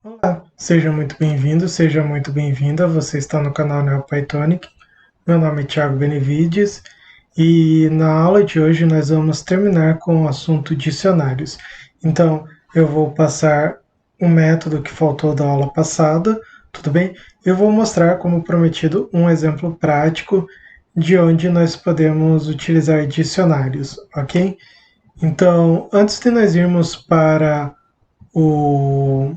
Olá, seja muito bem-vindo, seja muito bem-vinda. Você está no canal NeoPythonic. Meu nome é Thiago Benevides e na aula de hoje nós vamos terminar com o assunto dicionários. Então, eu vou passar o método que faltou da aula passada, tudo bem? Eu vou mostrar, como prometido, um exemplo prático de onde nós podemos utilizar dicionários, ok? Então, antes de nós irmos para o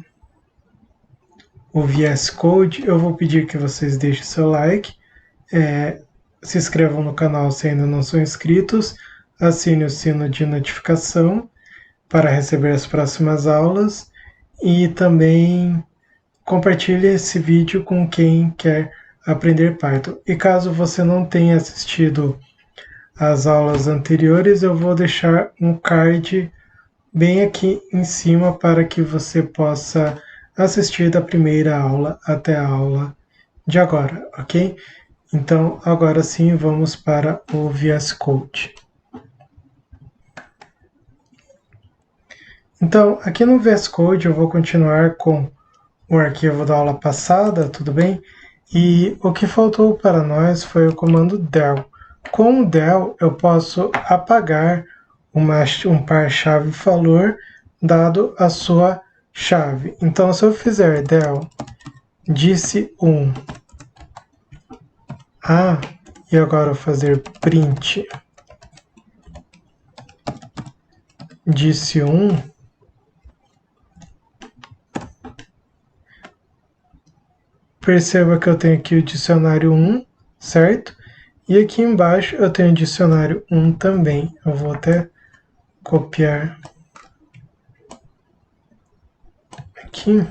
VS Code, eu vou pedir que vocês deixem seu like, se inscrevam no canal se ainda não são inscritos, assine o sino de notificação para receber as próximas aulas e também compartilhe esse vídeo com quem quer aprender Python. E caso você não tenha assistido às aulas anteriores, eu vou deixar um card bem aqui em cima para que você possa assistir da primeira aula até a aula de agora, ok? Então, agora sim, vamos para o VS Code. Então, aqui no VS Code eu vou continuar com o arquivo da aula passada, tudo bem? E o que faltou para nós foi o comando del. Com o del, eu posso apagar um par-chave valor dado a sua chave. Então, se eu fizer del disse1 a e agora eu fazer print disse1, perceba que eu tenho aqui o dicionário 1, certo? E aqui embaixo eu tenho o dicionário 1 também. Eu vou até copiar aqui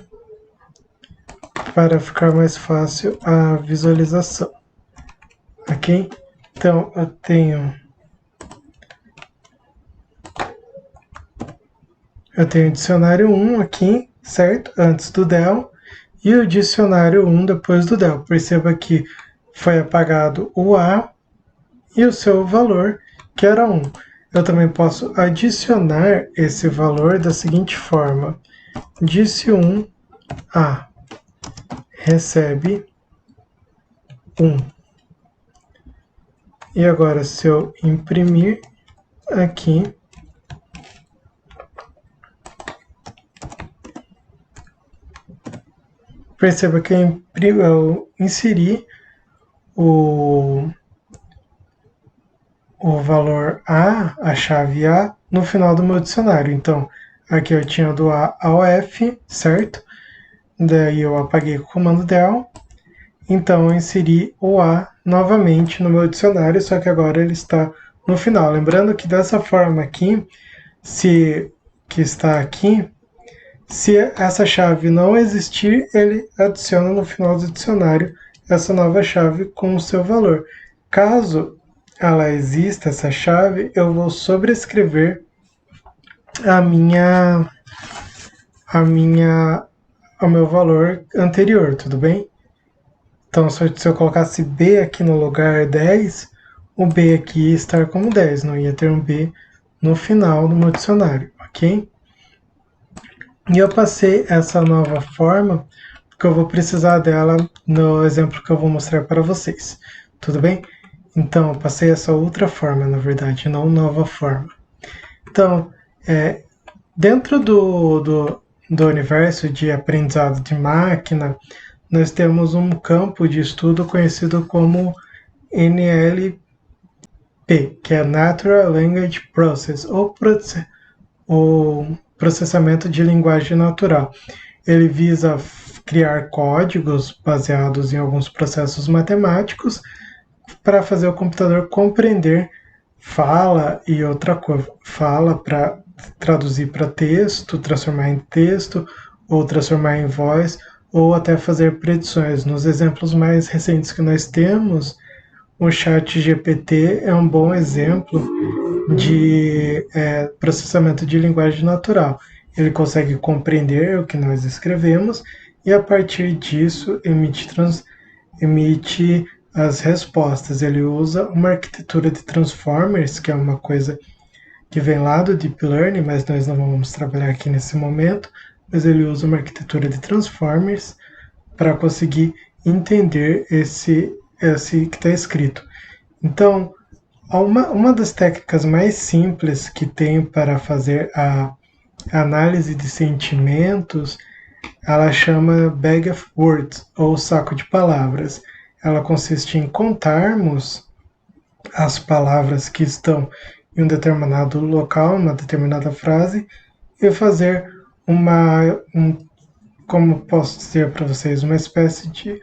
para ficar mais fácil a visualização, ok? Então eu tenho o dicionário 1 aqui, certo? Antes do del, e o dicionário 1 depois do del. Perceba que foi apagado o A e o seu valor, que era 1. Eu também posso adicionar esse valor da seguinte forma: disse1 A recebe 1. E agora, se eu imprimir aqui, perceba que eu inseri o valor a chave A, no final do meu dicionário. Então, aqui eu tinha do A ao F, certo? Daí eu apaguei com o comando del. Então, eu inseri o A novamente no meu dicionário, só que agora ele está no final. Lembrando que dessa forma aqui, que está aqui, se essa chave não existir, ele adiciona no final do dicionário essa nova chave com o seu valor. Caso ela exista, essa chave, eu vou sobrescrever o meu valor anterior, tudo bem? Então, se eu colocasse B aqui no lugar 10, o B aqui ia estar como 10, não ia ter um B no final do meu dicionário, ok? E eu passei essa nova forma, porque eu vou precisar dela no exemplo que eu vou mostrar para vocês, tudo bem? Então, eu passei essa outra forma, na verdade, não nova forma. Então, dentro do universo de aprendizado de máquina, nós temos um campo de estudo conhecido como NLP, que é Natural Language Process, ou processamento de linguagem natural. Ele visa criar códigos baseados em alguns processos matemáticos para fazer o computador compreender fala e outra coisa. Fala para traduzir para texto, transformar em texto, ou transformar em voz, ou até fazer predições. Nos exemplos mais recentes que nós temos, o chat GPT é um bom exemplo de processamento de linguagem natural. Ele consegue compreender o que nós escrevemos e, a partir disso, emite as respostas. Ele usa uma arquitetura de transformers, que é uma coisa que vem lá do Deep Learning, mas nós não vamos trabalhar aqui nesse momento, mas ele usa uma arquitetura de transformers para conseguir entender esse que está escrito. Então, uma das técnicas mais simples que tem para fazer a análise de sentimentos, ela chama Bag of Words, ou saco de palavras. Ela consiste em contarmos as palavras que estão em um determinado local, uma determinada frase, e fazer como posso dizer para vocês, uma espécie de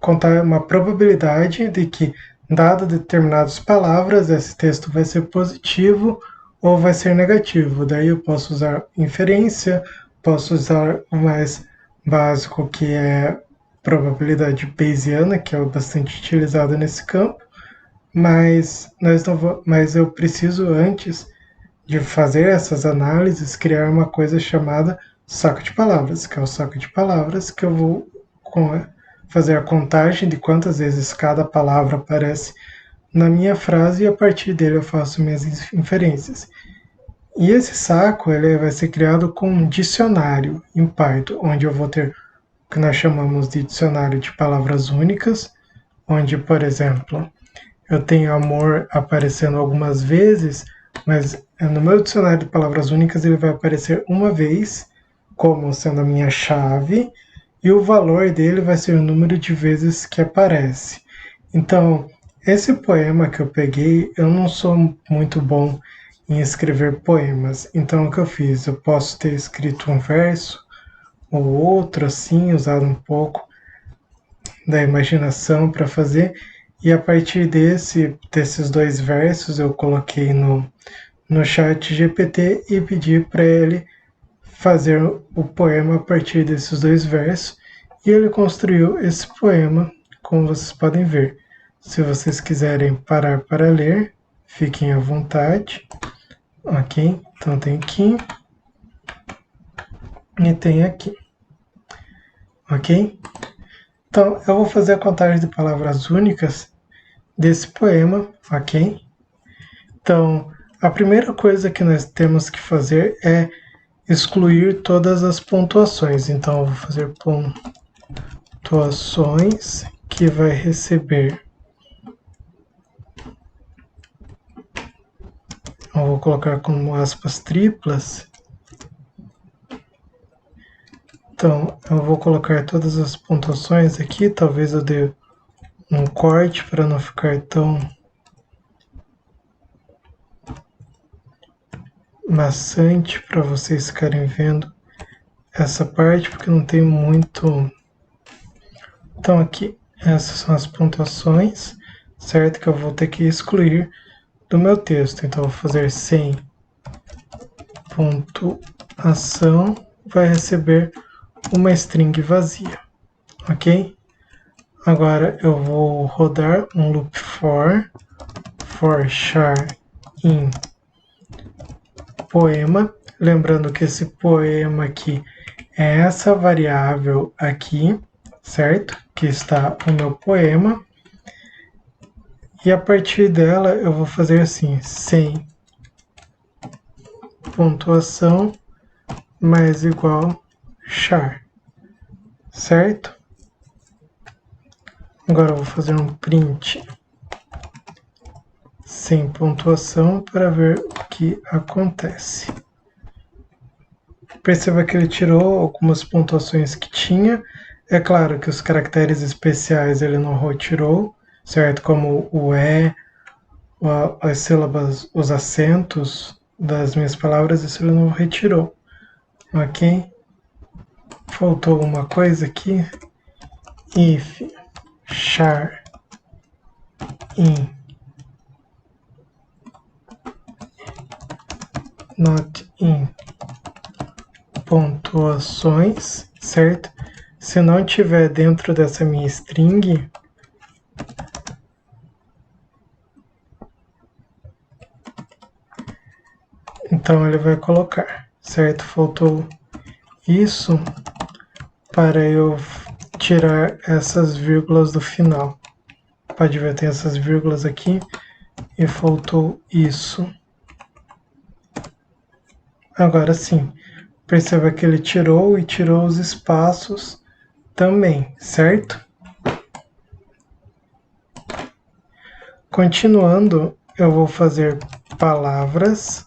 contar uma probabilidade de que, dado determinadas palavras, esse texto vai ser positivo ou vai ser negativo. Daí eu posso usar inferência, posso usar o mais básico, que é probabilidade bayesiana, que é bastante utilizada nesse campo, mas eu preciso, antes de fazer essas análises, criar uma coisa chamada saco de palavras, que é o saco de palavras que eu vou fazer a contagem de quantas vezes cada palavra aparece na minha frase e a partir dele eu faço minhas inferências. E esse saco ele vai ser criado com um dicionário em Python, onde eu vou ter o que nós chamamos de dicionário de palavras únicas, onde, por exemplo, eu tenho amor aparecendo algumas vezes, mas no meu dicionário de palavras únicas ele vai aparecer uma vez, como sendo a minha chave, e o valor dele vai ser o número de vezes que aparece. Então, esse poema que eu peguei, eu não sou muito bom em escrever poemas. Então, o que eu fiz? Eu posso ter escrito um verso ou outro, assim, usado um pouco da imaginação para fazer, e a partir desses dois versos eu coloquei no chat GPT e pedi para ele fazer o poema a partir desses dois versos, e ele construiu esse poema, como vocês podem ver. Se vocês quiserem parar para ler, fiquem à vontade. Ok? Então tem aqui e tem aqui. Ok? Então eu vou fazer a contagem de palavras únicas desse poema, ok? Então, a primeira coisa que nós temos que fazer é excluir todas as pontuações. Então, eu vou fazer pontuações que vai receber. Eu vou colocar como aspas triplas. Então, eu vou colocar todas as pontuações aqui. Talvez eu dê um corte para não ficar tão maçante para vocês ficarem vendo essa parte, porque não tem muito. Então aqui, essas são as pontuações, certo? Que eu vou ter que excluir do meu texto. Então eu vou fazer sem pontuação, vai receber uma string vazia, ok? Agora eu vou rodar um loop for char in poema, lembrando que esse poema aqui é essa variável aqui, certo? Que está o meu poema. E a partir dela eu vou fazer assim, sem pontuação mais igual char, certo? Agora eu vou fazer um print sem pontuação para ver o que acontece. Perceba que ele tirou algumas pontuações que tinha. É claro que os caracteres especiais ele não retirou, certo? Como o E, as sílabas, os acentos das minhas palavras, isso ele não retirou. Ok? Faltou uma coisa aqui. If char in not in pontuações, certo? Se não tiver dentro dessa minha string, então ele vai colocar, certo? Faltou isso para eu tirar essas vírgulas do final. Pode ver, tem essas vírgulas aqui e faltou isso Agora sim, perceba que ele tirou e tirou os espaços também, certo? Continuando, eu vou fazer palavras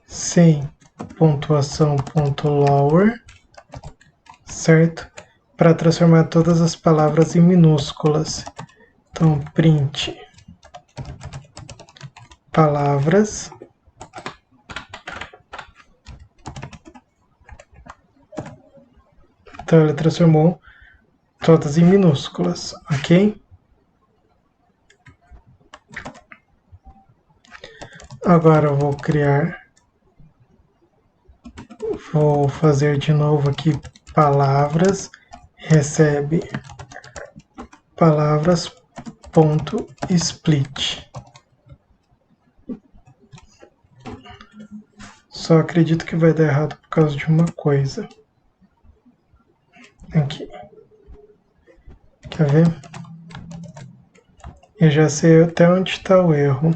sem pontuação ponto lower, certo? Para transformar todas as palavras em minúsculas. Então, print palavras então ele transformou todas em minúsculas, ok? Agora eu vou fazer de novo aqui palavras, recebe palavras ponto split. Só acredito que vai dar errado por causa de uma coisa. Aqui. Quer ver? Eu já sei até onde está o erro.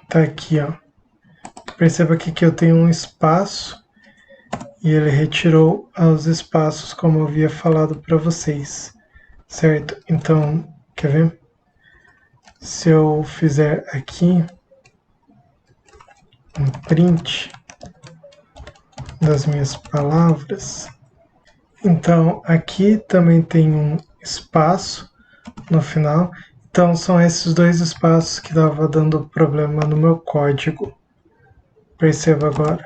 Tá aqui, ó. Perceba aqui que eu tenho um espaço e ele retirou os espaços como eu havia falado para vocês, certo? Então, quer ver? Se eu fizer aqui um print das minhas palavras, então aqui também tem um espaço no final. Então são esses dois espaços que estava dando problema no meu código. Perceba agora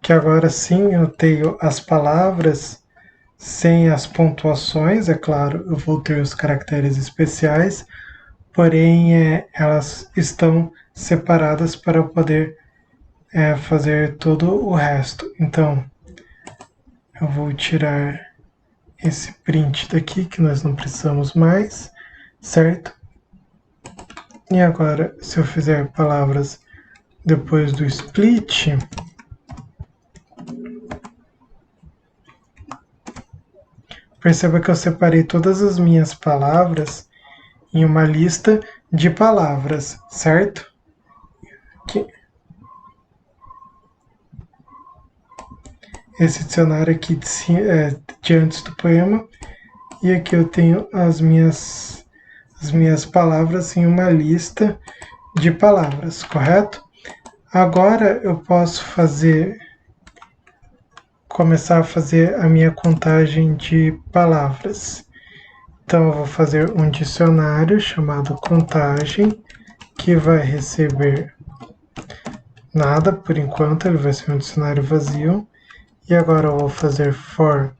que agora sim eu tenho as palavras sem as pontuações, é claro, eu vou ter os caracteres especiais, porém elas estão separadas para eu poder fazer todo o resto. Então, eu vou tirar esse print daqui, que nós não precisamos mais, certo? E agora, se eu fizer palavras depois do split, perceba que eu separei todas as minhas palavras em uma lista de palavras, certo? Aqui. Esse dicionário aqui de antes do poema. E aqui eu tenho as minhas palavras em uma lista de palavras, correto? Agora eu posso começar a fazer a minha contagem de palavras. Então eu vou fazer um dicionário chamado contagem, que vai receber nada por enquanto, ele vai ser um dicionário vazio. E agora eu vou fazer for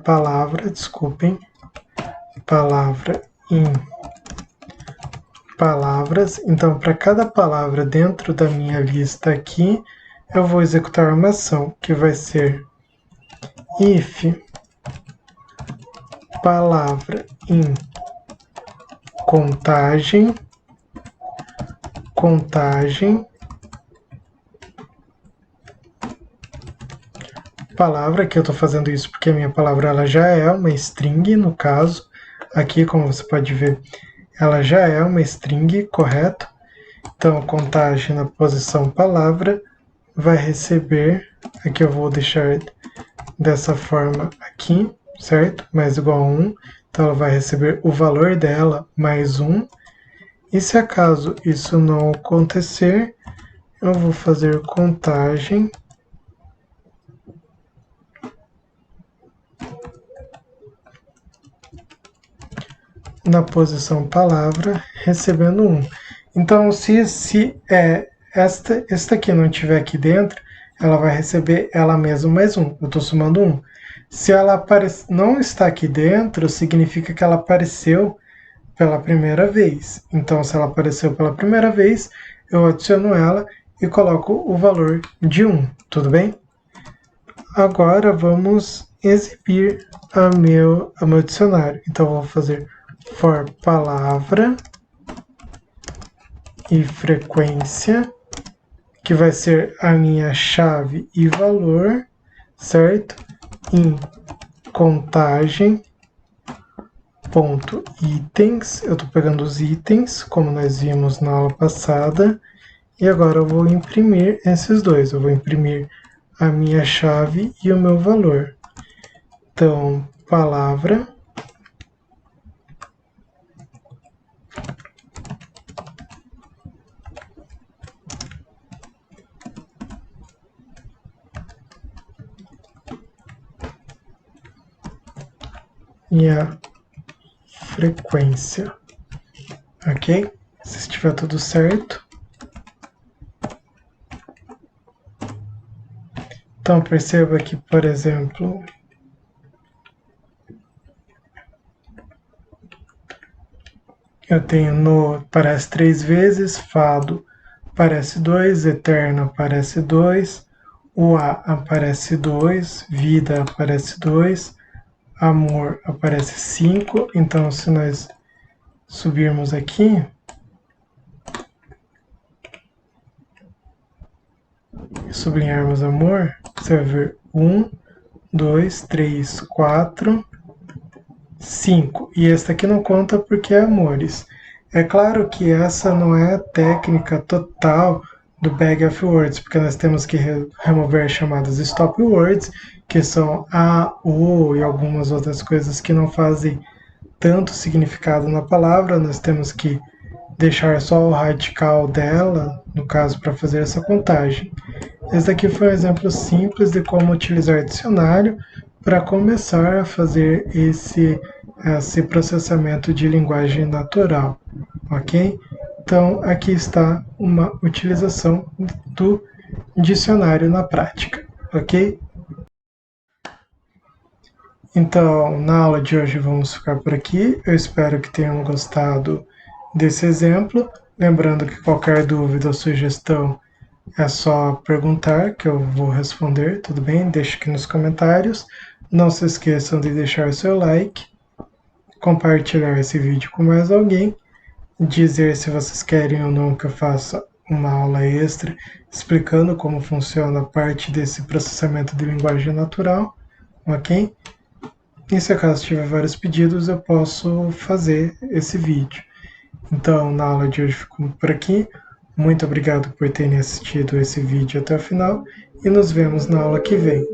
palavra, desculpem, palavra em palavras. Então, para cada palavra dentro da minha lista aqui, eu vou executar uma ação que vai ser if palavra em contagem, palavra, que eu estou fazendo isso porque a minha palavra ela já é uma string, no caso, aqui como você pode ver, ela já é uma string, correto? Então, contagem na posição palavra vai receber, aqui eu vou deixar dessa forma aqui, certo? Mais igual a 1, então ela vai receber o valor dela mais 1, e se acaso isso não acontecer, eu vou fazer contagem na posição palavra, recebendo 1. Então, se esta aqui não estiver aqui dentro, ela vai receber ela mesma mais 1. Eu estou somando 1. Se ela não está aqui dentro, significa que ela apareceu pela primeira vez. Então, se ela apareceu pela primeira vez, eu adiciono ela e coloco o valor de 1. Tudo bem? Agora, vamos exibir o meu dicionário. Então, eu vou fazer for palavra e frequência, que vai ser a minha chave e valor, certo? Em contagem, ponto itens, eu estou pegando os itens, como nós vimos na aula passada, e agora eu vou imprimir esses dois, eu vou imprimir a minha chave e o meu valor. Então, palavra, e a frequência, ok? Se estiver tudo certo. Então, perceba que, por exemplo, eu tenho no aparece 3 vezes, fado aparece 2, eterno aparece 2, o A aparece 2, vida aparece 2, amor aparece 5. Então, se nós subirmos aqui, e sublinharmos amor, você vai ver 1, 2, 3, 4, 5. E esse aqui não conta porque é amores. É claro que essa não é a técnica total do Bag of Words, porque nós temos que remover chamadas Stop Words, que são a, o e algumas outras coisas que não fazem tanto significado na palavra. Nós temos que deixar só o radical dela, no caso, para fazer essa contagem. Esse daqui foi um exemplo simples de como utilizar dicionário para começar a fazer esse processamento de linguagem natural, ok? Então, aqui está uma utilização do dicionário na prática, ok? Então, na aula de hoje vamos ficar por aqui. Eu espero que tenham gostado desse exemplo. Lembrando que qualquer dúvida ou sugestão é só perguntar que eu vou responder, tudo bem? Deixe aqui nos comentários. Não se esqueçam de deixar seu like, compartilhar esse vídeo com mais alguém, dizer se vocês querem ou não que eu faça uma aula extra explicando como funciona a parte desse processamento de linguagem natural, ok? E se acaso tiver vários pedidos, eu posso fazer esse vídeo. Então, na aula de hoje fico por aqui. Muito obrigado por terem assistido esse vídeo até o final e nos vemos na aula que vem.